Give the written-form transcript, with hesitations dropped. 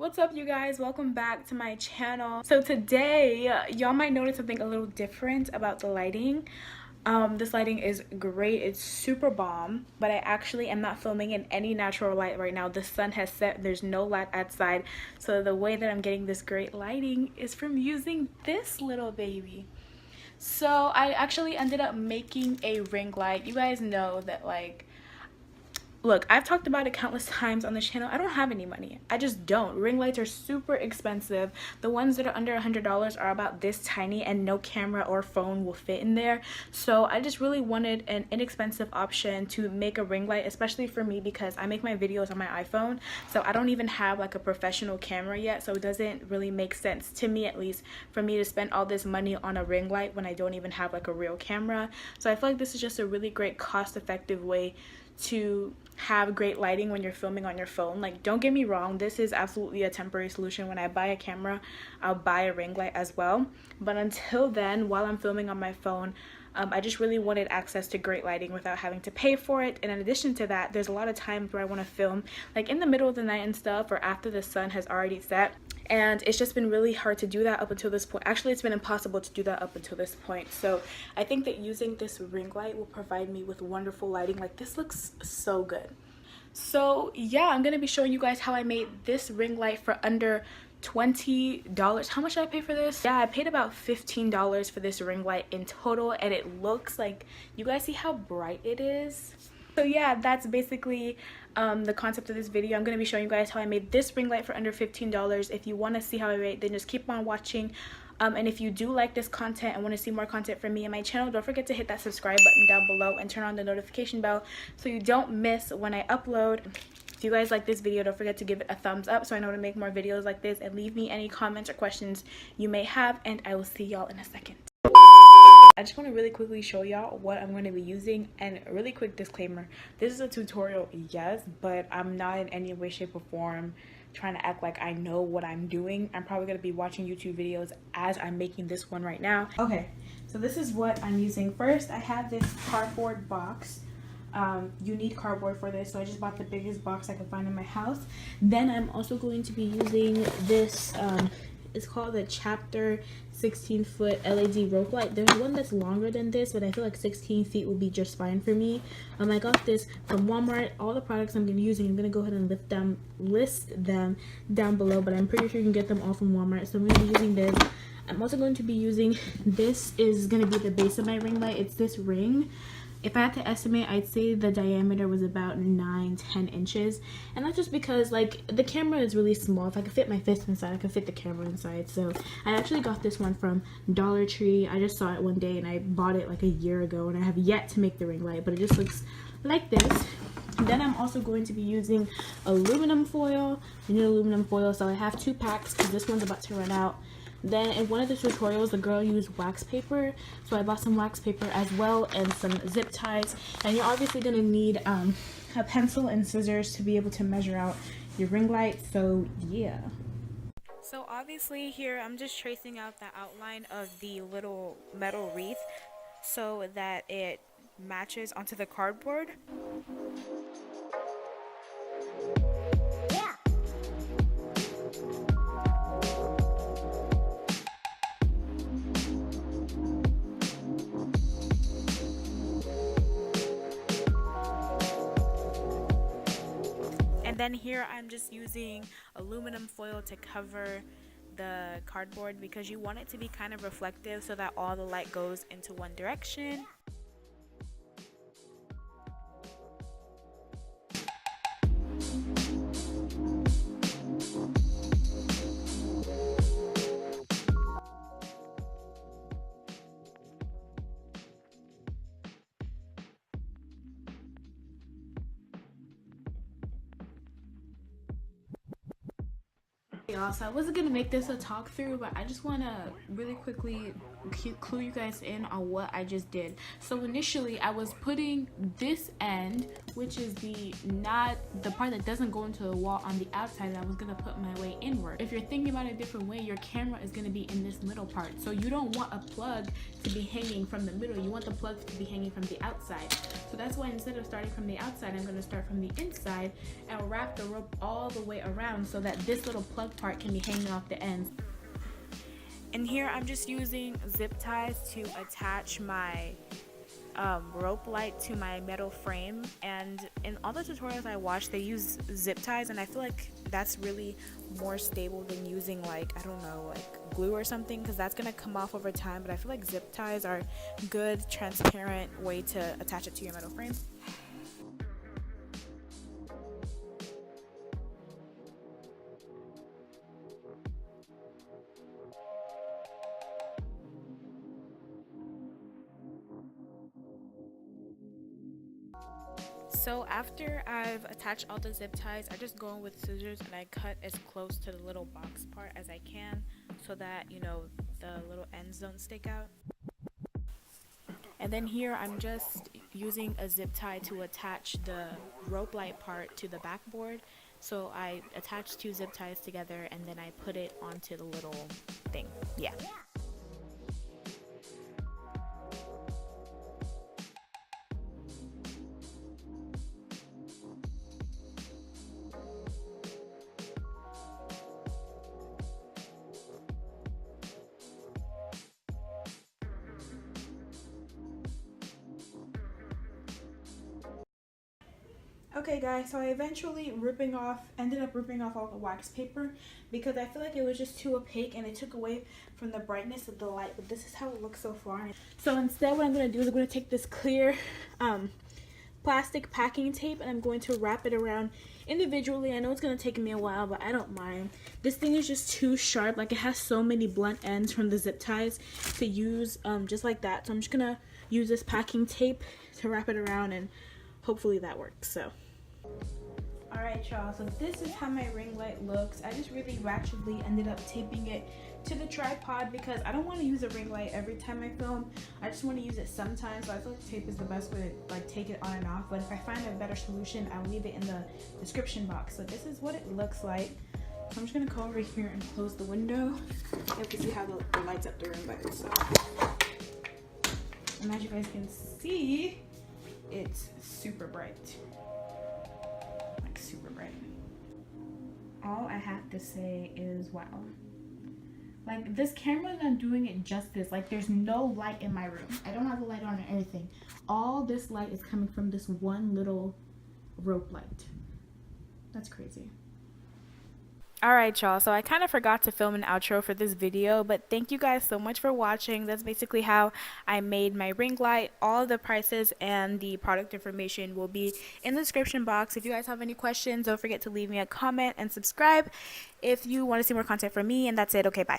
What's up, you guys? Welcome back to my channel. So today y'all might notice something a little different about the lighting. This lighting is great. It's super bomb, but I actually am not filming in any natural light right now. The sun has set, there's no light outside, so the way that I'm getting this great lighting is from using this little baby. So I actually ended up making a ring light. You guys know that, like, look, I've talked about it countless times on this channel. I don't have any money. I just don't. Ring lights are super expensive. The ones that are under $100 are about this tiny, and no camera or phone will fit in there. So I just really wanted an inexpensive option to make a ring light, especially for me because I make my videos on my iPhone. So I don't even have like a professional camera yet. So it doesn't really make sense, to me at least, for me to spend all this money on a ring light when I don't even have like a real camera. So I feel like this is just a really great cost-effective way to have great lighting when you're filming on your phone. Like, don't get me wrong, this is absolutely a temporary solution. When I buy a camera, I'll buy a ring light as well, but until then, while I'm filming on my phone, I just really wanted access to great lighting without having to pay for it. And in addition to that, there's a lot of times where I want to film like in the middle of the night and stuff, or after the sun has already set, and it's just been really hard to do that up until this point. Actually, it's been impossible to do that up until this point. So I think that using this ring light will provide me with wonderful lighting. Like, this looks so good. So yeah, I'm gonna be showing you guys how I made this ring light for under $20. How much did I pay for this? Yeah, I paid about $15 for this ring light in total, and it looks like, you guys see how bright it is? So yeah, that's basically the concept of this video. I'm going to be showing you guys how I made this ring light for under $15. If you want to see how I made it, then just keep on watching. And if you do like this content and want to see more content from me and my channel, don't forget to hit that subscribe button down below and turn on the notification bell so you don't miss when I upload. If you guys like this video, don't forget to give it a thumbs up so I know to make more videos like this, and leave me any comments or questions you may have, and I will see y'all in a second. I just want to really quickly show y'all what I'm going to be using. And a really quick disclaimer, this is a tutorial, yes, but I'm not in any way, shape, or form trying to act like I know what I'm doing. I'm probably going to be watching YouTube videos as I'm making this one right now. Okay, so this is what I'm using. First, I have this cardboard box. You need cardboard for this, so I just bought the biggest box I could find in my house. Then I'm also going to be using this it's called the Chapter 16-foot LED rope light. There's one that's longer than this, but I feel like 16 feet will be just fine for me. I got this from Walmart. All the products I'm going to be using, I'm going to go ahead and list them down below, but I'm pretty sure you can get them all from Walmart. So I'm going to be using this. I'm also going to be using, this is going to be the base of my ring light. It's this ring. If I had to estimate, I'd say the diameter was about 9-10 inches. And that's just because, like, the camera is really small. If I could fit my fist inside, I could fit the camera inside. So I actually got this one from Dollar Tree. I just saw it one day and I bought it like a year ago, and I have yet to make the ring light, but it just looks like this. And then I'm also going to be using aluminum foil. You need aluminum foil, so I have 2 packs because this one's about to run out. Then in one of the tutorials, the girl used wax paper, so I bought some wax paper as well and some zip ties. And you're obviously going to need a pencil and scissors to be able to measure out your ring light. So yeah. So obviously here I'm just tracing out the outline of the little metal wreath so that it matches onto the cardboard. And then here I'm just using aluminum foil to cover the cardboard because you want it to be kind of reflective so that all the light goes into one direction. Y'all, so I wasn't gonna make this a talk through, but I just want to really quickly clue you guys in on what I just did. So initially I was putting this end, which is the part that doesn't go into the wall on the outside, and I was gonna put my way inward. If you're thinking about it a different way, your camera is gonna be in this middle part. So you don't want a plug to be hanging from the middle, you want the plug to be hanging from the outside. So that's why instead of starting from the outside, I'm gonna start from the inside and wrap the rope all the way around so that this little plug part can be hanging off the ends. And here I'm just using zip ties to attach my rope light to my metal frame, and in all the tutorials I watched they use zip ties, and I feel like that's really more stable than using, like, I don't know, like glue or something, because that's gonna come off over time. But I feel like zip ties are a good transparent way to attach it to your metal frame. So after I've attached all the zip ties, I just go in with scissors and I cut as close to the little box part as I can so that, you know, the little ends don't stick out. And then here I'm just using a zip tie to attach the rope light part to the backboard. So I attach 2 zip ties together and then I put it onto the little thing. Yeah. Okay guys, so I eventually ended up ripping off all the wax paper because I feel like it was just too opaque and it took away from the brightness of the light. But this is how it looks so far. So instead what I'm going to do is I'm going to take this clear plastic packing tape and I'm going to wrap it around individually. I know it's going to take me a while, but I don't mind. This thing is just too sharp. Like, it has so many blunt ends from the zip ties to use just like that. So I'm just going to use this packing tape to wrap it around and hopefully that works. So alright y'all, so this is how my ring light looks. I just really ratchetly ended up taping it to the tripod because I don't want to use a ring light every time I film. I just want to use it sometimes, so I feel like tape is the best way to like take it on and off. But if I find a better solution, I'll leave it in the description box. So this is what it looks like. So I'm just gonna go over here and close the window. You can see how the lights up the room by itself. And as you guys can see, it's super bright. Like super bright. All I have to say is wow. Like, this camera is not doing it justice. Like, there's no light in my room. I don't have the light on or anything. All this light is coming from this one little rope light. That's crazy. Alright y'all, so I kind of forgot to film an outro for this video, but thank you guys so much for watching. That's basically how I made my ring light. All the prices and the product information will be in the description box. If you guys have any questions, don't forget to leave me a comment and subscribe if you want to see more content from me. And that's it. Okay, bye.